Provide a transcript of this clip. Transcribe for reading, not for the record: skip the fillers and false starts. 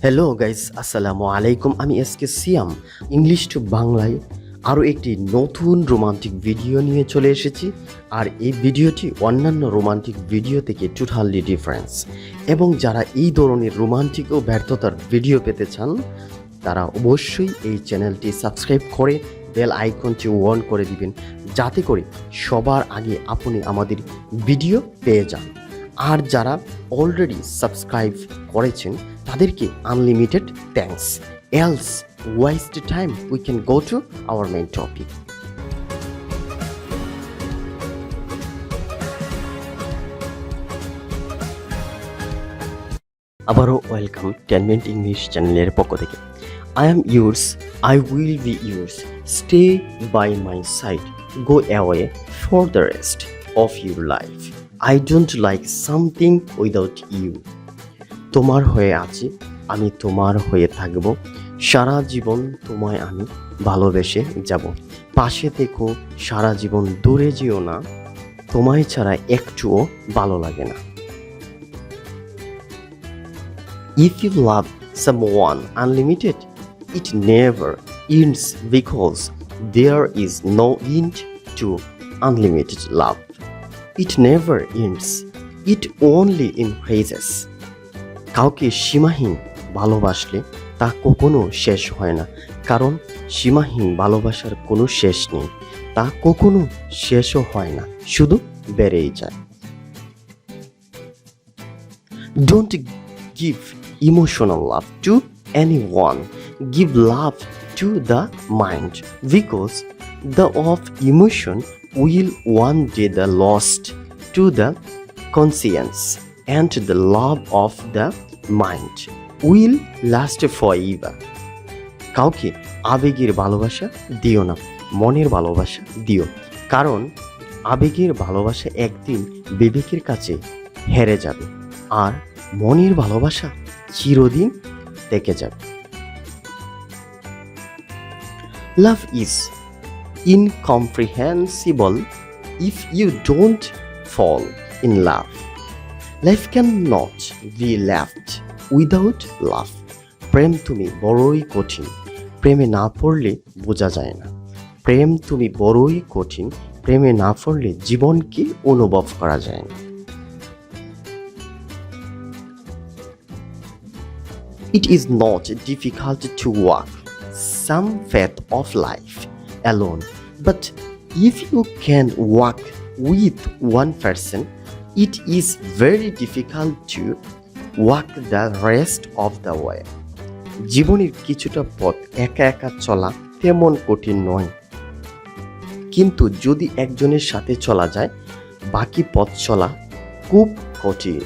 Hello guys, আসসালামু আলাইকুম। আমি এসকে সিয়াম ইংলিশ টু বাংলায় আরও একটি নতুন রোমান্টিক ভিডিও নিয়ে চলে এসেছি। আর এই ভিডিওটি অন্যান্য রোমান্টিক ভিডিও থেকে টোটালি ডিফারেন্স, এবং যারা এই ধরনের রোমান্টিক ও ব্যর্থতার ভিডিও পেতে চান তারা অবশ্যই এই চ্যানেলটি সাবস্ক্রাইব করে বেল আইকনটি অন করে দিবেন, যাতে করে সবার আগে আপনি আমাদের ভিডিও পেয়ে যান। আর যারা অলরেডি সাবস্ক্রাইব করেছেন তাদেরকে unlimited thanks. Else waste time, we can go to our main topic. আবারও ওয়েলকাম 10 মিনিট ইংলিশ চ্যানেলের পক্ষ থেকে। I am yours, I will be yours, stay by my side, go away for the rest of your life, I don't like something without you. তোমার হয়ে আছি, আমি তোমার হয়ে থাকব, সারা জীবন তোমায় আমি ভালোবেসে যাব। পাশে থেকো সারা জীবন, দূরে যেও না, তোমায় ছাড়া একটুও ভালো লাগে না। If you love someone unlimited, it never ends because there is no end to unlimited love. It never ends, it only increases. কাউকে সীমাহীন ভালোবাসলে তা কখনো শেষ হয় না, কারণ সীমাহীন ভালোবাসার কোনো শেষ নেই। তা কখনো শেষও হয় না, শুধু বেড়েই যায়। Don't give emotional love to anyone. Give love to the mind, because the of emotion will one day the lost to the conscience, and the love of the mind will last forever. কাউকে আবেগের ভালোবাসা দিও না, মনের ভালোবাসা দিও, কারণ আবেগের ভালোবাসা একদিন বিবেকের কাছে হেরে যাবে, আর মনের ভালোবাসা চিরদিন থেকে যাবে। Love is incomprehensible if you don't fall in love. Life cannot be left without love. প্রেম তুমি বড়ই কঠিন, প্রেমে না পড়লে বোঝা যায় না। প্রেম তুমি বড়ই কঠিন, প্রেমে না পড়লে জীবনকে অনুভব করা যায় না। It is not difficult to walk some path of life alone, but if you can walk with one person, it is very difficult to walk the rest of the way. জীবনের কিছুটা পথ একা একা চলা তেমন কঠিন নয়, কিন্তু যদি একজনের সাথে চলা যায় বাকি পথ চলা খুব কঠিন।